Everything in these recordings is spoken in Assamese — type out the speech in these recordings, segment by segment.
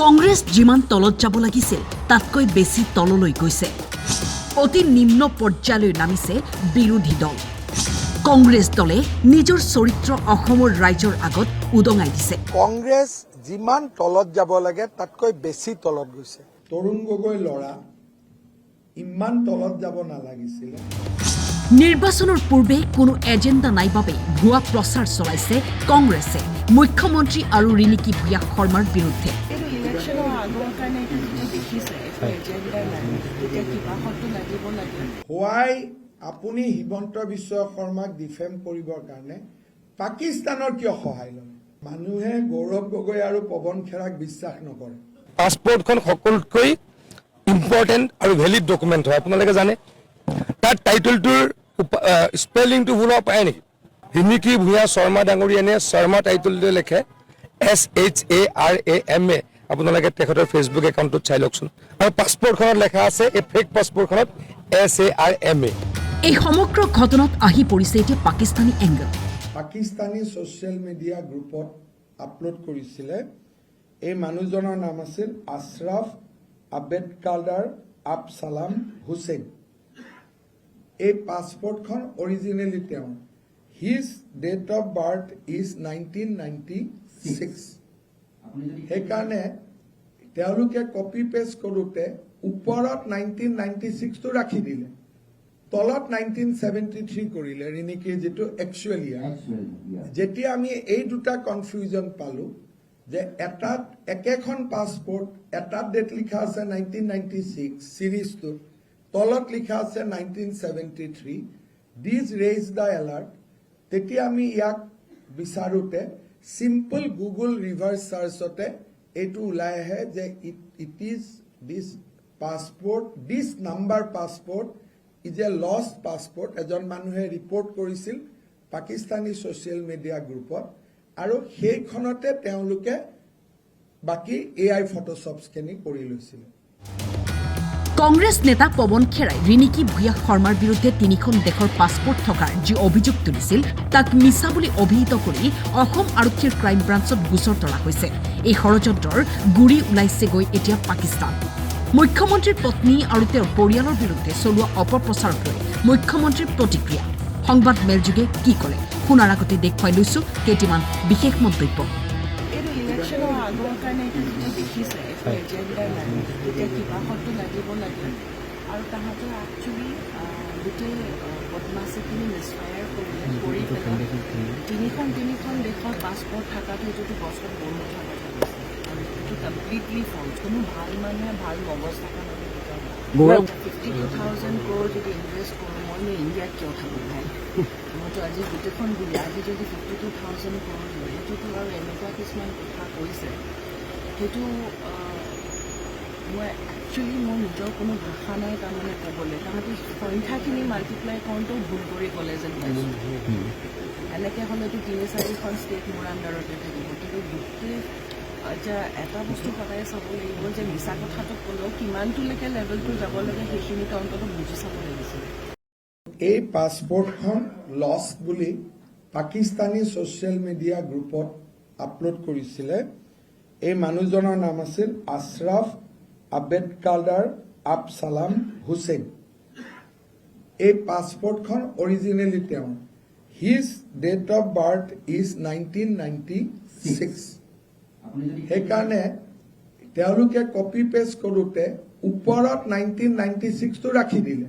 কংগ্ৰেছ যিমান তলত যাব লাগিছিল তাতকৈ বেছি তললৈ গৈছে অতি নিম্ন পৰ্যায়লৈ নামিছে বিৰোধী দল কংগ্ৰেছ দলে নিজৰ চৰিত্ৰ অসমৰ ৰাইজৰ আগত উদঙাই দিছে কংগ্ৰেছ যিমান তলত যাব লাগে তাতকৈ বেছি তলত গৈছে তৰুণ গগৈ লৰা ইমান তলত যাব নালাগিছিল নিৰ্বাচনৰ পূৰ্বে কোনো এজেণ্ডা নাই বাবে ভুৱা প্ৰচাৰ চলাইছে কংগ্ৰেছে মুখ্যমন্ত্ৰী আৰু ৰিণিকী ভূঞা শৰ্মাৰ বিৰুদ্ধে হোৱাই আপুনি হিমন্ত বিশ্ব শৰ্মাক ডিফেম কৰিবৰ কাৰণে পাকিস্তানৰ কিয় সহায় লয় মানুহে গৌৰৱ গগৈ আৰু পৱন খেৰাক বিশ্বাস নকৰে পাছপোৰ্টখন সকলোতকৈ ইম্পৰ্টেণ্ট আৰু ভেলিড ডকুমেণ্ট হয় আপোনালোকে জানে তাৰ টাইটেলটোৰ স্পেলিংটো ভুল হ'ব পাৰে নেকি ৰিণিকী ভূঞা শৰ্মা ডাঙৰীয়ানে শৰ্মা টাইটেলটো লিখে SHARAMA আপোনালোকে তেখেতৰ ফেচবুক একাউণ্টত চাই লওকচোন আৰু পাছপোৰ্টখনত লেখা আছে এই ফেক পাছপোৰ্টখনত SARMA এই সমগ্ৰ ঘটনাত আহি পৰিছে এতিয়া Pakistani angle Pakistani social media গ্ৰুপত আপলোড কৰিছিলে এই মানুহজনৰ নাম আছিল আশৰাফ আবেদকালাৰ আবছালাম হুছেইন এই পাছপোৰ্টখন অৰিজিনেলি তেওঁ his date of birth is 1996 সেইকাৰণে তেওঁলোকে কপি পেষ্ট কৰোঁতে ওপৰত 1996টো ৰাখি দিলে তলত 1973 কৰিলে ৰিণিকীৰ যিটো একচুৱেলি যেতিয়া আমি এই দুটা কনফিউজন পালো যে এটাত একেখন পাছপোৰ্ট এটাত ডেট লিখা আছে 1996 সিৰিজটোত তলত লিখা আছে 1973 দিজ ৰেইজ দ্য এলাৰ্ট তেতিয়া আমি ইয়াক বিচাৰোতে সিম্পল গুগল ৰিভাৰ্ছ চাৰ্চতে এইটো ওলাই আহে যে it is this passport this number passport is a lost passport এজন মানুহে ৰিপৰ্ট কৰিছিল পাকিস্তানী ছ'চিয়েল মিডিয়া গ্ৰুপত আৰু সেইখনতে তেওঁলোকে বাকী AI ফটোশ্বপছখিনি কৰি লৈছিল কংগ্ৰেছ নেতা পৱন খেৰাই ৰিণিকী ভূঞা শৰ্মাৰ বিৰুদ্ধে তিনিখন দেশৰ পাছপোৰ্ট থকাৰ যি অভিযোগ তুলিছিল তাক মিছা বুলি অভিহিত কৰি অসম আৰক্ষীৰ ক্ৰাইম ব্ৰাঞ্চত গোচৰ তৰা হৈছে এই ষড়যন্ত্ৰৰ গুৰি ওলাইছেগৈ এতিয়া পাকিস্তান মুখ্যমন্ত্ৰীৰ পত্নী আৰু তেওঁৰ পৰিয়ালৰ বিৰুদ্ধে চলোৱা অপপ্ৰচাৰক লৈ মুখ্যমন্ত্ৰীৰ প্ৰতিক্ৰিয়া সংবাদ মেলযোগে কি ক'লে শুনাৰ আগতে দেখুৱাই লৈছো কেইটামান বিশেষ মন্তব্য আৰু তাহাঁতে একচুৱেলি গোটেই বদমাচিখিনি মিছফায়াৰ কৰি পেলাই তিনিখন দেশৰ পাছপোৰ্ট থকাটো এইটোতো বছৰত বন্ধ থকা কথা কৈছে আৰু এইটো কমপ্লিটলি ফল্ছ কোনো ভাল মানুহে ভাল মগজ থকা মানুহে 52,000 crore যদি ইনভেষ্ট কৰোঁ মইনো ইণ্ডিয়াত কিয় থাকোঁ ভাই মইতো আজি গোটেইখন বুলি আজি যদি 52,000 crore লয় সেইটোতো আৰু এনেকুৱা কিছুমান কথা কৈছে সেইটো মই একচুৱেলি মোৰ নিজৰ কোনো ভাষা নাই তাৰমানে ক'বলৈ তাহাঁতি সংখ্যাখিনি মাল্টিপ্লাই কৰোঁতেও ভুল কৰি ক'লে যেন পাইছোঁ এনেকৈ হ'লেতো 3-4খন ষ্টেট মোৰ আণ্ডাৰতে থাকিব কিন্তু গোটেই এতিয়া এটা বস্তু সদায় চাব লাগিব যে মিছা কথাটো ক'লেও কিমানটোলৈকে লেভেলটো যাব লাগে সেইখিনিতো অন্তত বুজি চাব লাগিছিল এই পাছপোৰ্টখন লষ্ট বুলি পাকিস্তানী ছ'চিয়েল মিডিয়া গ্ৰুপত আপলোড কৰিছিলে এই মানুহজনৰ নাম আছিল আশৰাফ আবেদকালাৰ আবছালাম হুছেইন এই পাছপোৰ্টখন অৰিজিনেলি তেওঁ his date of birth is 1996 সেইকাৰণে তেওঁলোকে কপি পেষ্ট কৰোঁতে ওপৰত 1996টো ৰাখি দিলে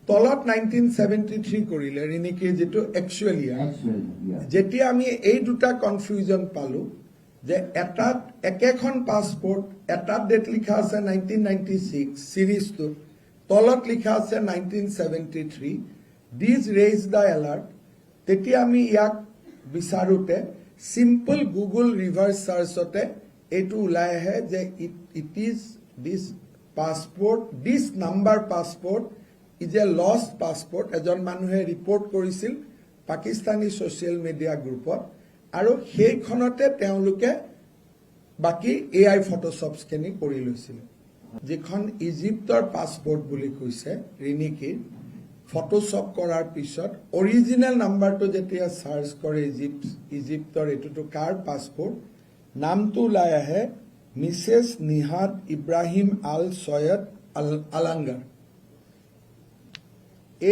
তলত 1973 কৰিলে ৰিণিকীৰ যিটো একচুৱেলি যেতিয়া আমি এই দুটা কনফিউজন পালো যে এটাত একেখন পাছপোৰ্ট এটাত ডেট লিখা আছে 1996 সিৰিজটোত তলত লিখা আছে 1973 দিজ ৰেইজ দ্য এলাৰ্ট তেতিয়া আমি ইয়াক বিচাৰোতে সিম্পল গুগল ৰিভাৰ্ছ চাৰ্চতে এইটো ওলাই আহে যে it is this passport this number passport is a lost passport এজন মানুহে ৰিপৰ্ট কৰিছিল পাকিস্তানী ছ'চিয়েল মিডিয়া গ্ৰুপত আৰু সেইখনতে তেওঁলোকে বাকী AI ফটোশ্বপছখিনি কৰি লৈছিল যিখন ইজিপ্তৰ পাছপোৰ্ট বুলি কৈছে ৰিণিকীৰ ফটোশ্বপ কৰাৰ পিছত অৰিজিনেল নাম্বাৰটো যেতিয়া সাৰ্চ কৰে ইজিপ্তৰ এটোটো কাৰ পাছপোৰ্ট নামটো ওলাই আহে মিছেছ নিহাদ ইব্ৰাহিম আল ছৈয়দ আলাংগাৰ।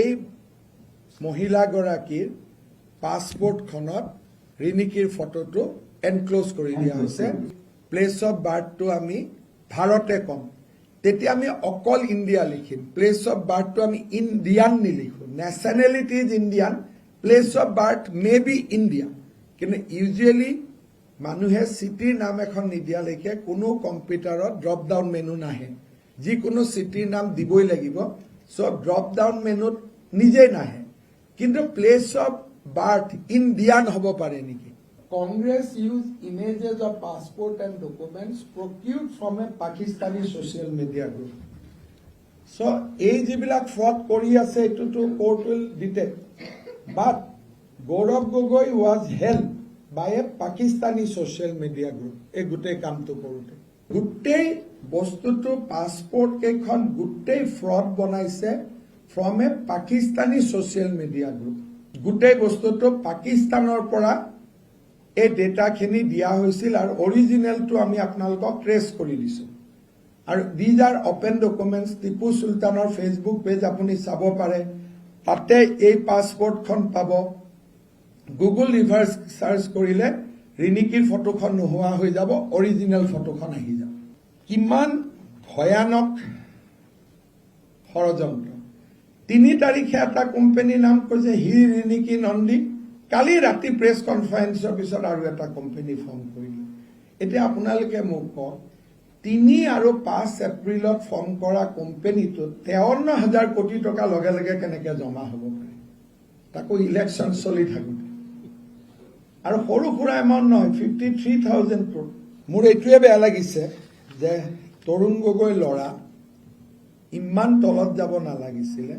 এই মহিলাগৰাকীৰ পাছপৰ্টখনত ৰিনিকীৰ ফটোটো এনক্ল'জ কৰি দিয়া হৈছে। প্লেচ অফ বাৰ্থটো আমি ভাৰতে ক'ম, তেতিয়া আমি অকল ইণ্ডিয়া লিখিম। প্লেচ অফ বাৰ্থটো আমি ইণ্ডিয়ান নিলিখোঁ। Nationality is Indian, place of birth may be India. কিন্তু ইউজুৱেলি মানুহে চিটিৰ নাম এখন নিদিয়ালৈকে কোনো কম্পিউটাৰত ড্ৰপ ডাউন মেনু নাহে। যিকোনো চিটিৰ নাম দিবই লাগিব, চ' ড্ৰপ ডাউন মেনুত নিজেই নাহে। কিন্তু প্লেচ অফ বাৰ্থ ইণ্ডিয়ান হ'ব পাৰে নেকি? Congress used images of passport and documents procured from a Pakistani social media group. So, এই যিবিলাক fraud কৰি আছে এইটোতো court will detect. But Gaurav Gogoi was held by a Pakistani social media group. এই গোটেই কামটো কৰোঁতে গোটেই বস্তুটো পাছপৰ্ট কেইখন গোটেই fraud বনাইছে from a Pakistani social media group. গোটেই বস্তুটো পাকিস্তানৰ পৰা এই ডেটাখিনি দিয়া হৈছিল আৰু অৰিজিনেলটো আমি আপোনালোকক ট্ৰেছ কৰি দিছোঁ। আৰু these are open documents. Tipu চুলতানৰ ফেচবুক পেজ আপুনি চাব পাৰে, তাতে এই পাছপৰ্টখন পাব। গুগল ৰিভাৰ্ছ চাৰ্চ কৰিলে ৰিনিকীৰ ফটোখন নোহোৱা হৈ যাব, অৰিজিনেল ফটোখন আহি যাব। কিমান ভয়ানক ষড়যন্ত্ৰ। 3 তাৰিখে এটা কোম্পানীৰ নাম কৈছে ৰিনিকী নন্দী। কালি ৰাতি প্ৰেছ কনফাৰেন্সৰ পিছত আৰু এটা কোম্পানী ফৰ্ম কৰিলে। এতিয়া আপোনালোকে মোক কওক, 3 আৰু 5 এপ্ৰিলত ফৰ্ম কৰা কোম্পানীটোত 53,000 কোটি টকা লগে লগে কেনেকে জমা হ'ব পাৰে, তাকো ইলেকশ্যন চলি থাকোঁতে। আৰু সৰু সুৰা এমাউণ্ট নহয়, 53,000 crore। মোৰ এইটোৱে বেয়া লাগিছে যে তৰুণ গগৈ ল'ৰা ইমান তলত যাব নালাগিছিলে।